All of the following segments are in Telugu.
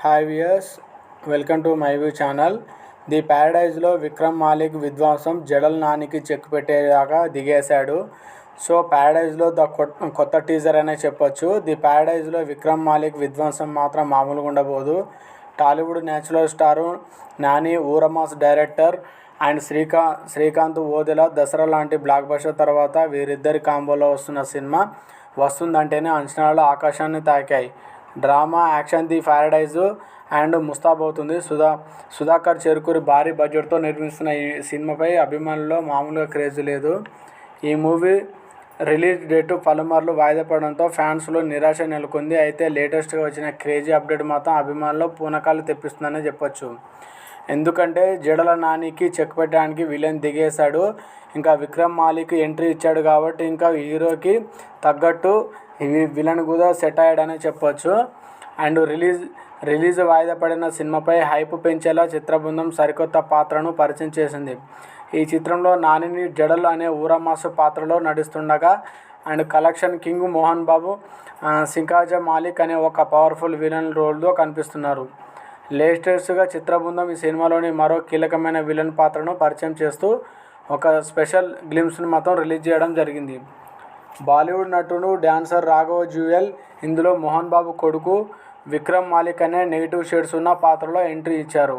Hi viewers, welcome to my view channel. The ప్యారడైజ్లో విక్రమ్ మాలిక్ విధ్వంసం జడల్ నానికి చెక్ పెట్టేదాకా దిగేశాడు. సో ప్యారడైజ్లో కొత్త టీజర్ అనే చెప్పొచ్చు. ది ప్యారడైజ్లో విక్రమ్ మాలిక్ విధ్వంసం మాత్రం మామూలుగా ఉండబోదు. టాలీవుడ్ న్యాచురల్ స్టారు నాని, ఊరమాస్ డైరెక్టర్ అండ్ శ్రీకాంత్ ఓదెల దసరా లాంటి బ్లాక్ బస్టర్ తర్వాత వీరిద్దరి కాంబోలో వస్తున్న సినిమా వస్తుందంటేనే అంచనాలు ఆకాశాన్ని తాకాయి. Drama, action the paradise and ముస్తాబవుతుంది. సుధాకర్ చెరుకూరి భారీ బడ్జెట్తో నిర్మిస్తున్న ఈ సినిమాపై అభిమానుల్లో మామూలుగా క్రేజ్ లేదు. ఈ మూవీ రిలీజ్ డేటు పలుమార్లు వాయిదా పడడంతో ఫ్యాన్స్లో నిరాశ నెలకొంది. అయితే లేటెస్ట్గా వచ్చిన క్రేజీ అప్డేట్ మాత్రం అభిమానుల్లో పూనకాలు తెప్పిస్తుందనే చెప్పొచ్చు. ఎందుకంటే జడల నానికి చెక్ పెట్టడానికి విలన్ దిగేశాడు. ఇంకా విక్రమ్ మాలిక్ ఎంట్రీ ఇచ్చాడు కాబట్టి ఇంకా హీరోకి తగ్గట్టు విలన్ కూడా సెట్ అయ్యాడనే చెప్పొచ్చు. అండ్ రిలీజ్ వాయిదా పడిన సినిమాపై హైప్ పెంచేలా చిత్రబృందం సరికొత్త పాత్రను పరిచయం చేసింది. ఈ చిత్రంలో నానిని జడల్ అనే ఊరమాసు పాత్రలో నటిస్తుండగా and collection king Mohan Babu సింకాజా Malik అనే ఒక పవర్ఫుల్ విలన్ రోల్తో కనిపిస్తున్నారు. లేటెస్ట్గా చిత్రబృందం ఈ సినిమాలోని మరో కీలకమైన విలన్ పాత్రను పరిచయం చేస్తూ ఒక స్పెషల్ గ్లింప్స్ను మాత్రం రిలీజ్ చేయడం జరిగింది. బాలీవుడ్ నటుడు డాన్సర్ రాఘవ్ జుయల్ ఇందులో మోహన్ బాబు కొడుకు విక్రమ్ మాలిక్ అనే నెగిటివ్ షేడ్స్ ఉన్న పాత్రలో ఎంట్రీ ఇచ్చారు.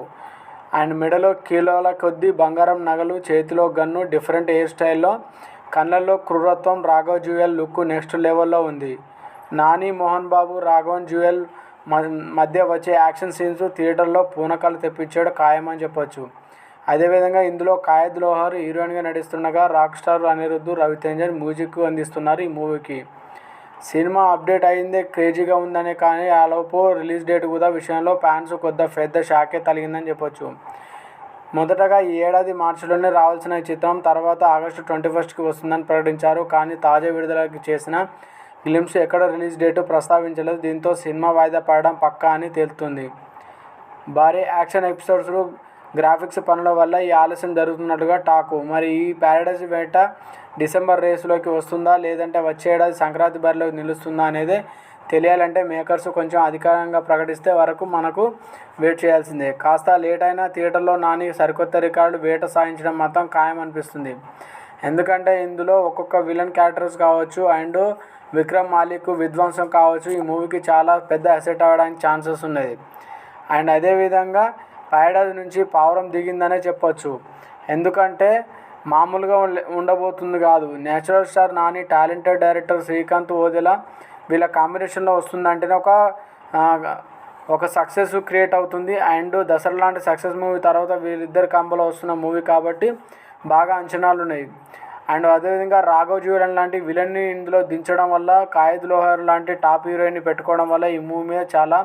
అండ్ మెడలో కిలోల కొద్దీ బంగారం నగలు, చేతిలో గన్ను, డిఫరెంట్ హెయిర్ స్టైల్లో, కళ్ళల్లో క్రూరత్వం. రాఘవ్ జుయల్ లుక్ నెక్స్ట్ లెవెల్లో ఉంది. నాని, మోహన్ బాబు, రాఘవ్ జుయల్ మధ్య వచ్చే యాక్షన్ సీన్స్ థియేటర్లో పూనకాలు తెప్పించాడు ఖాయమని చెప్పొచ్చు. అదేవిధంగా ఇందులో కాయద్ లోహర్ హీరోయిన్గా నటిస్తుండగా రాక్ స్టార్ అనిరుద్ధ్, రవితేజన్ మ్యూజిక్ అందిస్తున్నారు. ఈ మూవీకి సినిమా అప్డేట్ అయిందే క్రేజీగా ఉందనే, కానీ ఆలోపు రిలీజ్ డేట్ కూడా విషయంలో ఫ్యాన్స్ పెద్ద షాకే తగిలిందని చెప్పొచ్చు. మొదటగా ఈ ఏడాది మార్చిలోనే రావాల్సిన ఈ చిత్రం తర్వాత ఆగస్టు 21కి వస్తుందని ప్రకటించారు. కానీ తాజా విడుదలకి చేసిన గ్లింప్స్ ఎక్కడ రిలీజ్ డేటు ప్రస్తావించలేదు. దీంతో సినిమా వాయిదా పడడం పక్కా అని తేలుతుంది. భారీ యాక్షన్ ఎపిసోడ్స్, గ్రాఫిక్స్ పనుల వల్ల ఈ ఆలస్యం జరుగుతున్నట్టుగా టాకు. మరి ఈ ప్యారడైజ్ వేట డిసెంబర్ రేసులోకి వస్తుందా, లేదంటే వచ్చే ఏడాది సంక్రాంతి బరిలోకి నిలుస్తుందా అనేది తెలియాలంటే మేకర్స్ కొంచెం అధికారికంగా ప్రకటిస్తే వరకు మనకు వెయిట్ చేయాల్సిందే. కాస్త లేట్ అయినా థియేటర్లో నాని సరికొత్త రికార్డు వేట సాధించడం మాత్రం ఖాయం అనిపిస్తుంది. ఎందుకంటే ఇందులో ఒక్కొక్క విలన్ క్యారెక్టర్స్ కావచ్చు అండ్ విక్రమ్ మాలిక్ విధ్వంసం కావచ్చు ఈ మూవీకి చాలా పెద్ద అసెట్ అవ్వడానికి ఛాన్సెస్ ఉన్నది. అండ్ అదేవిధంగా ప్యారడైజ్ నుంచి పావురం దిగిందనే చెప్పొచ్చు. ఎందుకంటే మామూలుగా ఉండబోతుంది కాదు. Natural star Nani, talented director Srikanth Odela వీళ్ళ కాంబినేషన్లో వస్తుందంటేనే ఒక సక్సెస్ క్రియేట్ అవుతుంది. అండ్ దసరా లాంటి సక్సెస్ మూవీ తర్వాత వీళ్ళిద్దరు కాంబోలో వస్తున్న మూవీ కాబట్టి బాగా అంచనాలు ఉన్నాయి. అండ్ అదేవిధంగా రాఘవ్ జుయల్ లాంటి విలన్ని ఇందులో దించడం వల్ల, కాయద్ లోహర్ లాంటి టాప్ హీరోయిన్ని పెట్టుకోవడం వల్ల ఈ మూవీ మీద చాలా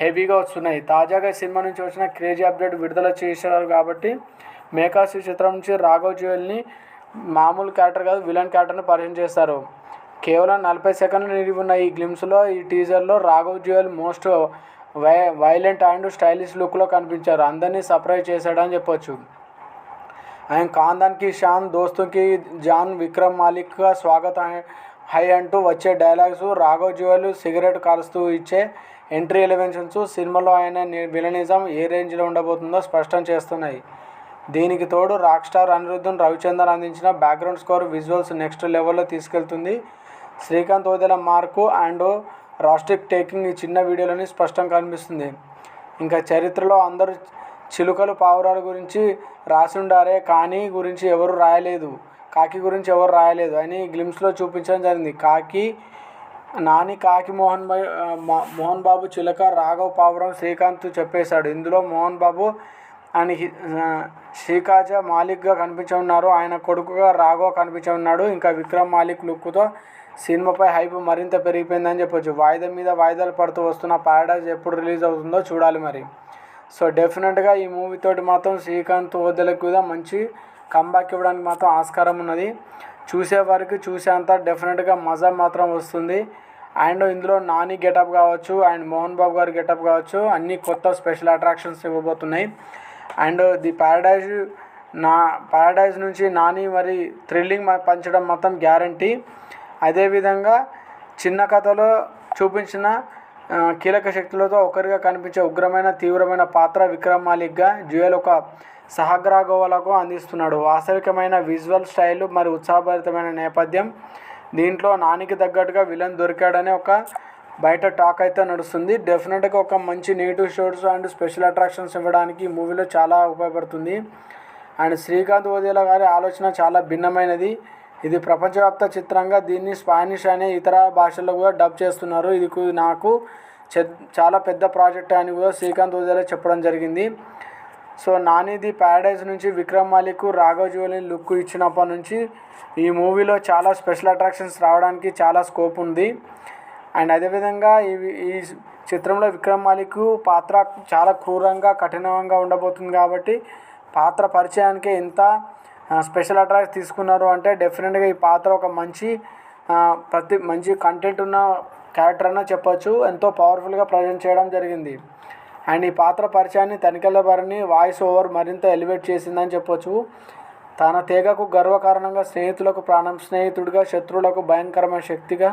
హెవీగా వస్తున్నాయి. తాజాగా సినిమా నుంచి వచ్చిన క్రేజీ అప్డేట్ విడుదల చేశారు కాబట్టి మేకర్స్ ఈ చిత్రం నుంచి రాఘవ్ జుయల్ని మామూలు క్యారెక్టర్ కాదు విలన్ క్యారెక్టర్ని పరిచయం చేస్తారు. కేవలం 40 సెకండ్లు నిలిగి ఉన్న ఈ గ్లింప్స్లో, ఈ టీజర్లో Raghav Juyal most violent and stylish లుక్లో కనిపించారు. అందరినీ సర్ప్రైజ్ చేశాడని చెప్పొచ్చు. ఆయన ఖాందాన్కి షాన్, దోస్తుకి జాన్, విక్రమ్ మాలిక్గా స్వాగతం హై అంటూ వచ్చే డైలాగ్స్, రాఘవ్ జుయల్ సిగరెట్ కాలుస్తూ ఇచ్చే ఎంట్రీ ఎలివేషన్స్ సినిమాలో ఆయన విలనిజం ఏ రేంజ్లో ఉండబోతుందో స్పష్టం చేస్తున్నాయి. దీనికి తోడు రాక్ స్టార్ అనిరుద్ధ్, రవిచంద్రన్ అందించిన బ్యాక్గ్రౌండ్ స్కోర్ విజువల్స్ నెక్స్ట్ లెవెల్లో తీసుకెళ్తుంది. Srikanth Odela mark and rustic taking ఈ చిన్న వీడియోలోని స్పష్టంగా కనిపిస్తుంది. ఇంకా చరిత్రలో అందరూ చిలుకలు, పావురాల గురించి రాసుండారే కానీ గురించి ఎవరు రాయలేదు, కాకి గురించి ఎవరు రాయలేదు అని గ్లింప్స్లో చూపించడం జరిగింది. నాని కాకి, మోహన్ బాబు చిలక, రాఘవ్ పావురం, శ్రీకాంత్ చెప్పేశాడు. ఇందులో మోహన్ బాబు అండ్ శ్రీకాజా మాలిక్గా కనిపించనున్నారు. ఆయన కొడుకుగా రాఘవ్ కనిపించనున్నాడు. ఇంకా విక్రమ్ మాలిక్ లుక్తో సినిమాపై హైప్ మరింత పెరిగిపోయిందని చెప్పొచ్చు. వాయిదా మీద వాయిదాలు పడుతూ వస్తున్న ప్యారడైజ్ ఎప్పుడు రిలీజ్ అవుతుందో చూడాలి మరి. సో డెఫినెట్గా ఈ మూవీతోటి మాత్రం శ్రీకాంత్ ఓదెలకు కూడా మంచి కంబ్యాక్ ఇవ్వడానికి మాత్రం ఆస్కారం ఉన్నది. చూసేవారికి చూసేంత డెఫినెట్గా మజా మాత్రం వస్తుంది. అండ్ ఇందులో నాని గెటప్ కావచ్చు అండ్ మోహన్ బాబు గారి గెటప్ కావచ్చు అన్ని కొత్త స్పెషల్ అట్రాక్షన్స్ ఇవ్వబోతున్నాయి. అండ్ ది ప్యారడైజ్ నుంచి నాని మరి థ్రిల్లింగ్ పంచడం మొత్తం గ్యారంటీ. అదేవిధంగా చిన్న కథలో చూపించిన కీలక శక్తులతో ఒకరిగా కనిపించే ఉగ్రమైన తీవ్రమైన పాత్ర విక్రమ్ మాలిక్గా జ్యుయల్ ఒక సహగ్రాగోవలకు అందిస్తున్నాడు. వాస్తవికమైన విజువల్ స్టైల్ మరియు ఉత్సాహభరితమైన నేపథ్యం. దీంట్లో నానికి తగ్గట్టుగా విలన్ దొరికాడనే ఒక బయట టాక్ అయితే నడుస్తుంది. డెఫినెట్గా ఒక మంచి negative shows and special attractions ఇవ్వడానికి ఈ మూవీలో చాలా ఉపయోగపడుతుంది. అండ్ శ్రీకాంత్ వదేలా గారి ఆలోచన చాలా భిన్నమైనది. ఇది ప్రపంచవ్యాప్త చిత్రంగా దీన్ని స్పానిష్ అనే ఇతర భాషల్లో కూడా డబ్ చేస్తున్నారు. ఇది నాకు చాలా పెద్ద ప్రాజెక్ట్ అని కూడా శ్రీకాంత్ వదేలా చెప్పడం జరిగింది. సో నానిది ప్యారడైజ్ నుంచి విక్రమ్ మాలిక్ రాఘవ్ జ్యువెల్ని లుక్ ఇచ్చినప్పటి నుంచి ఈ మూవీలో చాలా స్పెషల్ అట్రాక్షన్స్ రావడానికి చాలా స్కోప్ ఉంది. అండ్ అదేవిధంగా ఈ చిత్రంలో విక్రమ్ మాలిక్ పాత్ర చాలా క్రూరంగా కఠినంగా ఉండబోతుంది కాబట్టి పాత్ర పరిచయానికి ఎంత స్పెషల్ అట్రాక్షన్ తీసుకున్నారు అంటే డెఫినెట్గా ఈ పాత్ర ఒక మంచి కంటెంట్ ఉన్న క్యారెక్టర్ అన్న చెప్పొచ్చు. ఎంతో పవర్ఫుల్గా ప్రజెంట్ చేయడం జరిగింది. అండ్ ఈ పాత్ర పరిచయాన్ని తనికెళ్ళ భరణి వాయిస్ ఓవర్ మరింత ఎలివేట్ చేసిందని చెప్పొచ్చు. తన తెగకు గర్వకారణంగా స్నేహితులకు ప్రాణం, స్నేహితుడిగా శత్రువులకు భయంకరమైన శక్తిగా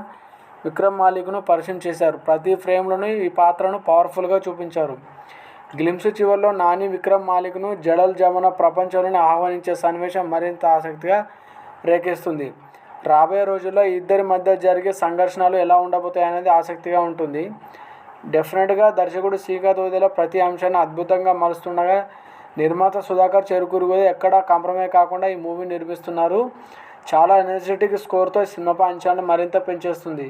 విక్రమ్ మాలిక్ను పరిచయం చేశారు. ప్రతి ఫ్రేమ్లోనూ ఈ పాత్రను పవర్ఫుల్గా చూపించారు. గ్లిమ్స్ చివరిలో నాని విక్రమ్ మాలిక్ను జడల్ జమున ప్రపంచంలోనే ఆహ్వానించే సన్నివేశం మరింత ఆసక్తిగా రేకెత్తిస్తుంది. రాబోయే రోజుల్లో ఈ ఇద్దరి మధ్య జరిగే సంఘర్షణలు ఎలా ఉండబోతాయి అనేది ఆసక్తిగా ఉంటుంది. డెఫినెట్గా దర్శకుడు శ్రీకాంత్ వదేలా ప్రతి అంశాన్ని అద్భుతంగా మలుస్తుండగా నిర్మాత సుధాకర్ చెరుకూరు కూడా ఎక్కడా కాంప్రమైజ్ కాకుండా ఈ మూవీ నిర్మిస్తున్నారు. చాలా ఎనర్జెటిక్ స్కోర్తో సినిమాపై అంచనాలను మరింత పెంచేస్తుంది.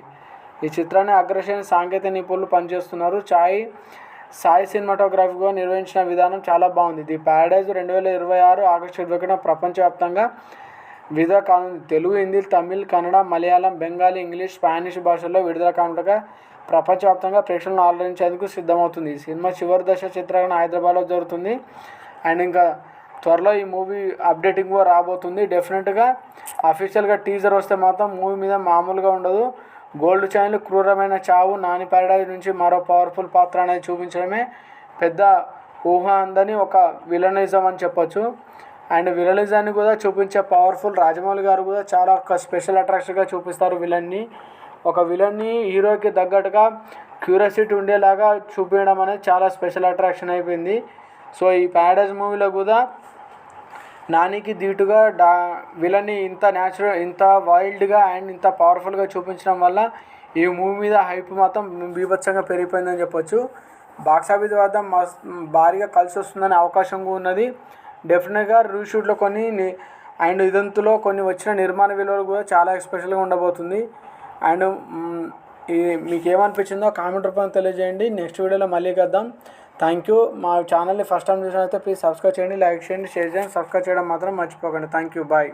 ఈ చిత్రాన్ని అగ్రశ్రేణి సాంకేతిక నిపుణులు పనిచేస్తున్నారు. సాయి సినిమాటోగ్రఫీగా నిర్వహించిన విధానం చాలా బాగుంది. ది ప్యారడైజ్ 2026 ఆగస్టు 21న ప్రపంచవ్యాప్తంగా విడుదల కానుంది. తెలుగు, హిందీ, తమిళ్, కన్నడ, మలయాళం, బెంగాలీ, ఇంగ్లీష్, స్పానిష్ భాషల్లో విడుదల కానుండగా ప్రపంచవ్యాప్తంగా ప్రేక్షకులను ఆదరించేందుకు సిద్ధమవుతుంది. ఈ సినిమా చివరి దశ చిత్రీకరణ హైదరాబాద్లో జరుగుతుంది. అండ్ ఇంకా త్వరలో ఈ మూవీ అప్డేటింగ్ కూడా రాబోతుంది. డెఫినెట్గా అఫీషియల్గా టీజర్ వస్తే మాత్రం మూవీ మీద మామూలుగా ఉండదు. గోల్డ్ చైన్లు, క్రూరమైన చావు, నాని ప్యారడైజ్ నుంచి మరో పవర్ఫుల్ పాత్ర అనేది చూపించడమే పెద్ద ఊహ అందని ఒక విలనిజం అని చెప్పొచ్చు. అండ్ విలనిజాన్ని కూడా చూపించే పవర్ఫుల్ రాజమౌళి గారు కూడా చాలా ఒక స్పెషల్ అట్రాక్షన్గా చూపిస్తారు విలన్ని. ఒక విలన్ని హీరోకి తగ్గట్టుగా క్యూరియాసిటీ ఉండేలాగా చూపించడం అనేది చాలా స్పెషల్ అట్రాక్షన్ అయిపోయింది. సో ఈ ప్యారడైజ్ మూవీలో కూడా నానికి ధీటుగా విలన్ని ఇంత వైల్డ్గా అండ్ ఇంత పవర్ఫుల్గా చూపించడం వల్ల ఈ మూవీ మీద హైప్ మాత్రం బీభత్సంగా పెరిగిపోయిందని చెప్పొచ్చు. బాక్సాఫీస్ వద్ద భారీగా కలిసి వస్తుందనే అవకాశం కూడా ఉన్నది. డెఫినెట్గా రీషూట్లో అండ్ ఇదంతులో కొన్ని వచ్చిన నిర్మాణ విలువలు కూడా చాలా స్పెషల్గా ఉండబోతుంది. అండ్ మీకు ఏమనిపించిందో కామెంట్ రూపంలో తెలియజేయండి. నెక్స్ట్ వీడియోలో మళ్ళీ కలుద్దాం. Thank you. మా ఛానల్ని ఫస్ట్ టైం చూసినట్లయితే ప్లీజ్ సబ్స్క్రైబ్ చేయండి, లైక్ చేయండి, షేర్ చేయండి. సబ్స్క్రైబ్ చేయడం మాత్రం మర్చిపోకండి. Thank you. బాయ్.